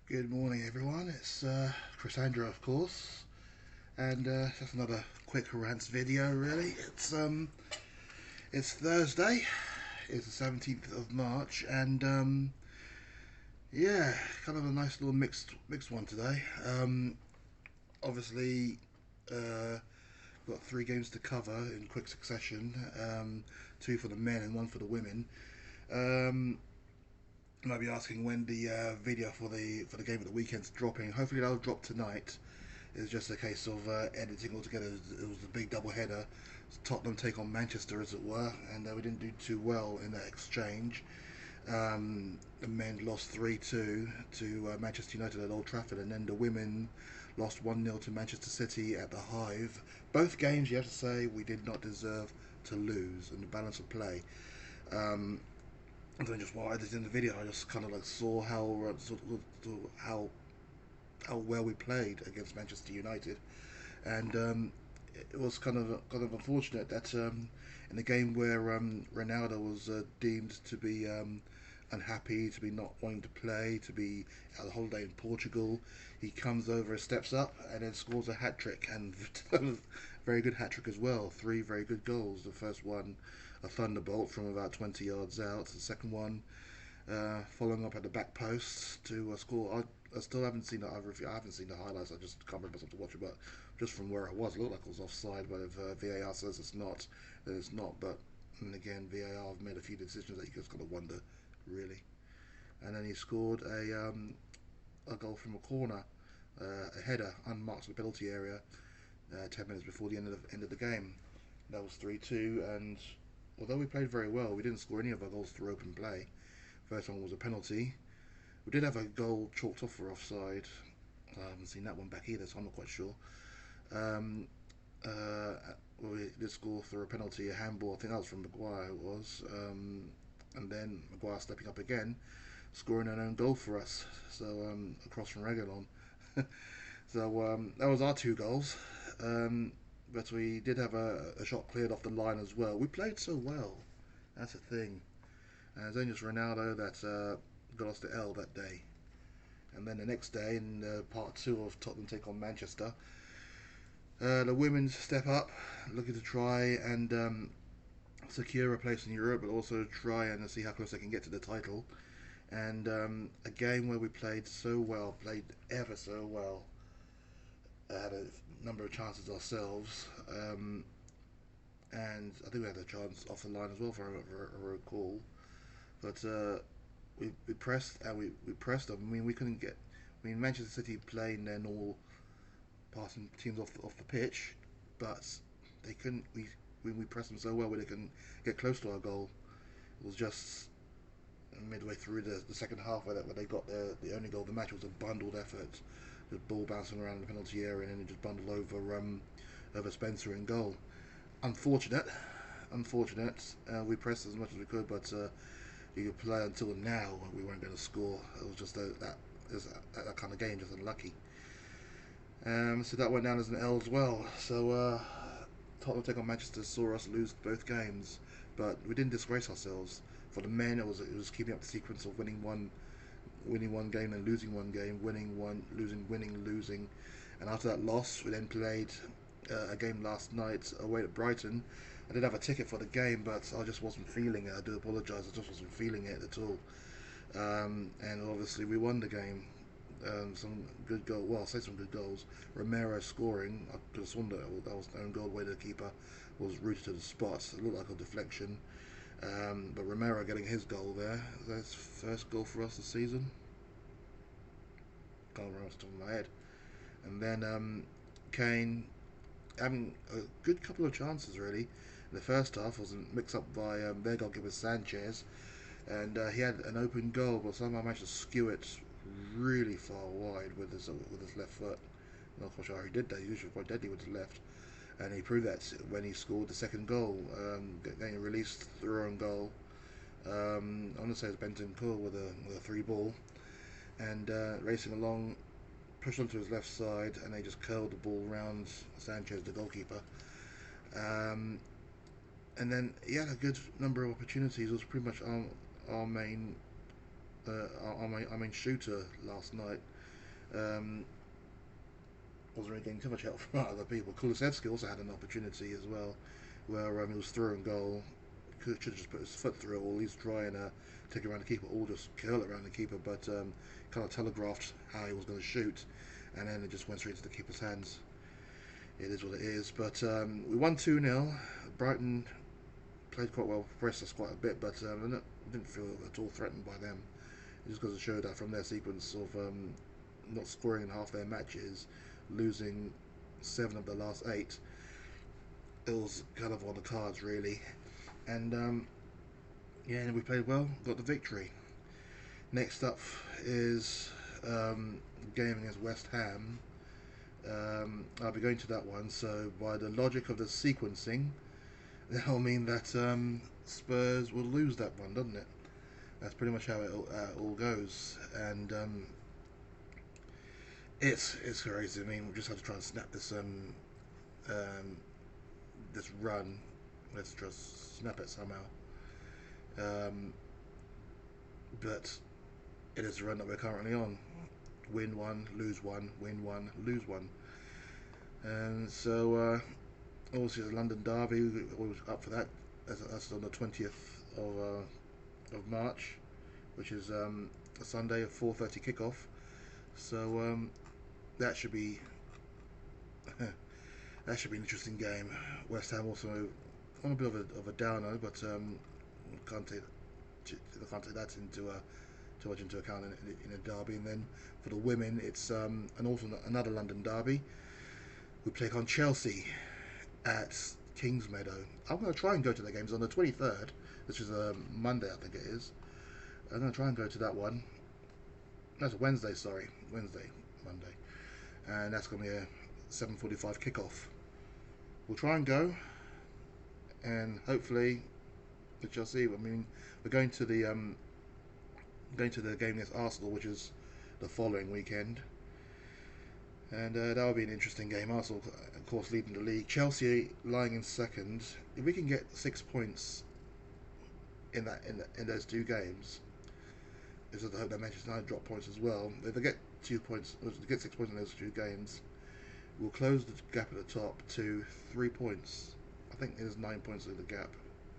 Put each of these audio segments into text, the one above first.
Good morning, everyone. It's Crisandro, of course, and just another quick Rantz video. Really, it's Thursday. It's the 17th of March, and yeah, kind of a nice little mixed one today. Obviously, uh, got three games to cover in quick succession. Two for the men and one for the women. Um, you might be asking when the video for the game of the weekend's dropping. Hopefully, that'll drop tonight. It's just a case of editing altogether. It was a big double header. Tottenham take on Manchester, as it were, and we didn't do too well in that exchange. The men lost 3-2 to Manchester United at Old Trafford, and then the women lost 1-0 to Manchester City at the Hive. Both games, you have to say, we did not deserve to lose in the balance of play. Um, and then just while I did in the video, I just kind of like saw how how well we played against Manchester United, and it was kind of unfortunate that in the game where Ronaldo was deemed to be unhappy, to be not wanting to play, to be at a holiday in Portugal, he comes over, steps up, and then scores a hat trick, and very good hat trick as well. Three very good goals. The first one, a thunderbolt from about 20 yards out. The second one, following up at the back post to score. I still haven't seen the I haven't seen the highlights. I just can't bring myself to watch it. But just from where I was, it looked like it was offside. But if VAR says it's not, then it's not. But and again, VAR have made a few decisions that you just got to wonder, really. And then he scored a goal from a corner, a header, unmarked in the penalty area, 10 minutes before the end of the game. That was 3-2. And although we played very well, we didn't score any of our goals through open play. First one was a penalty. We did have a goal chalked off for offside. I haven't seen that one back either, so I'm not quite sure. Um, uh, we did score for a penalty, a handball. I think that was from Maguire. It was, and then Maguire stepping up again, scoring an own goal for us. So across from Reguilon. So that was our two goals. Um, but we did have a shot cleared off the line as well. We played so well. That's the thing. And it's only just Ronaldo that got us the L that day. And then the next day, in part two of Tottenham take on Manchester, the women step up, looking to try and secure a place in Europe, but also try and see how close they can get to the title. And a game where we played so well, played ever so well, had a number of chances ourselves, and I think we had a chance off the line as well, if I recall. But we pressed and we pressed them. I mean, we couldn't get. I mean, Manchester City playing their normal passing teams off the pitch, but they couldn't. We pressed them so well where they couldn't get close to our goal. It was just midway through the second half where they got the only goal of the match was a bundled effort, the ball bouncing around the penalty area and then it just bundled over Spencer in goal. Unfortunate, unfortunate. We pressed as much as we could, but you could play until now we weren't going to score. It was just that kind of game, just unlucky. So that went down as an L as well. So Tottenham take on Manchester saw us lose both games, but we didn't disgrace ourselves. For the men, it was keeping up the sequence of winning one game and losing one game, winning one, losing, winning, losing, and after that loss, we then played a game last night away at Brighton. I did have a ticket for the game, but I just wasn't feeling it. I do apologise. I just wasn't feeling it at all. And obviously, we won the game. Some good goal. Well, I'll say some good goals. Romero scoring. I could have sworn that was the own goal. Where the keeper was rooted to the spot. It looked like a deflection. But Romero getting his goal there. That's first goal for us this season. Can't remember off the top of my head. And then Kane having a good couple of chances really. The first half was mixed up by their goalkeeper Sanchez, and he had an open goal, but somehow managed to skew it really far wide with his left foot. Not quite sure how he did that. He usually quite deadly with his left, and he proved that when he scored the second goal, getting released through own goal. I want to say it's Bentancur with a three ball, and racing along, pushed onto his left side, and they just curled the ball around Sanchez, the goalkeeper. Um, and then he had a good number of opportunities. It was pretty much our main our main shooter last night. Um, wasn't really getting too much help from other people. Kulusevski also had an opportunity as well, where he was through and goal. Should have just put his foot through it, or at least try and take it around the keeper, or just curl it around the keeper. But kind of telegraphed how he was going to shoot, and then it just went straight to the keeper's hands. It is what it is. But we won 2-0. Brighton played quite well, pressed us quite a bit, but I didn't feel at all threatened by them. It just goes to show that from their sequence of not scoring in half their matches, losing 7 of the last 8, it was kind of on the cards really. And yeah, we played well, got the victory. Next up is game against West Ham. I'll be going to that one, so by the logic of the sequencing, that'll mean that Spurs will lose that one, doesn't it? That's pretty much how it all goes, and it's crazy. I mean, we just have to try and snap this this run. Let's just snap it somehow. But it is the run that we're currently on. Win one, lose one, win one, lose one. And so, obviously, the London Derby, we're always up for that. That's on the 20th of March, which is a Sunday, a 4:30 kickoff. So that should be that should be an interesting game. West Ham also on a bit of a downer, but can't take that into too much into account in a derby. And then for the women, it's another London derby. We take on Chelsea at Kingsmeadow. I'm going to try and go to the games on the 23rd, which is a Monday, I think it is. I'm going to try and go to that one. That's a Wednesday, sorry. Monday. And that's going to be a 7:45 kickoff. We'll try and go, and hopefully the Chelsea. I mean, we're going to the game against Arsenal, which is the following weekend, and that will be an interesting game. Arsenal, of course, leading the league. Chelsea lying in second. If we can get 6 points in those 2 games, I hope that Manchester United drop points as well. If they get 2 points, or get 6 points in those 2 games, we'll close the gap at the top to 3 points. I think there's 9 points in the gap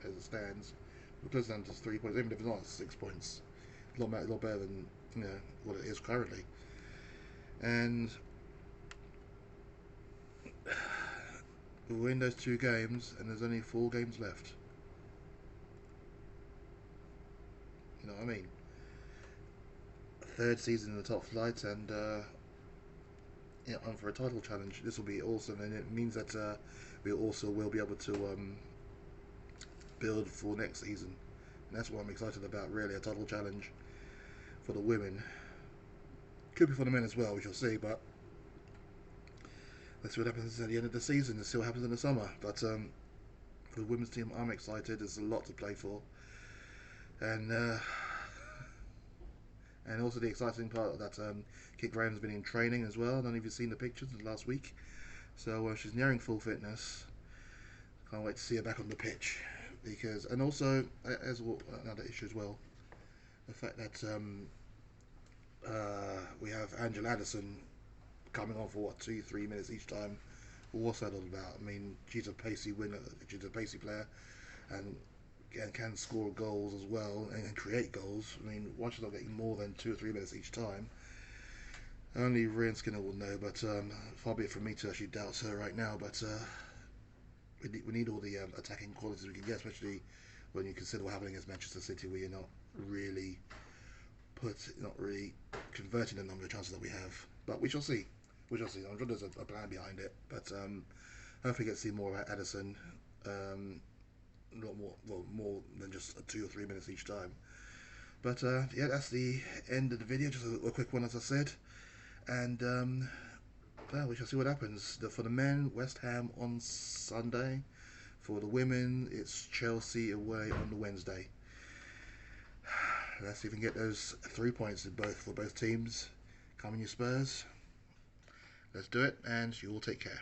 as it stands. We'll close down to 3 points, even if it's not 6 points. A lot better than what it is currently. And we'll win those 2 games, and there's only 4 games left. You know what I mean? 3rd season in the top flight, and on for a title challenge. This will be awesome, and it means that we also will be able to build for next season. And that's what I'm excited about, really, a title challenge for the women. Could be for the men as well, we shall see, but let's see what happens at the end of the season. Let's see what happens in the summer. But for the women's team, I'm excited. There's a lot to play for, and also the exciting part that Kit Graham's been in training as well. I don't know if you've seen the pictures of last week. So she's nearing full fitness. Can't wait to see her back on the pitch. And also, as another issue as well, the fact that we have Angela Addison coming on for 2-3 minutes each time. What's that all about? I mean, she's a pacey winner. She's a pacey player, and can score goals as well and create goals. I mean, why should I getting more than 2 or 3 minutes each time? Only Ryan Skinner will know, but far be it from me to actually doubt her right now. But we need all the attacking qualities we can get, especially when you consider what happened against Manchester City, where you're not really converting the number of chances that we have. But we shall see. I'm sure there's a plan behind it. But hopefully get to see more of Addison. A lot more than just 2 or 3 minutes each time. But yeah, that's the end of the video. Just a quick one, as I said. And well, we shall see what happens. For the men, West Ham on Sunday. For the women, it's Chelsea away on the Wednesday. Let's see if we can get those 3 points for both teams. Come on, you Spurs. Let's do it, and you all take care.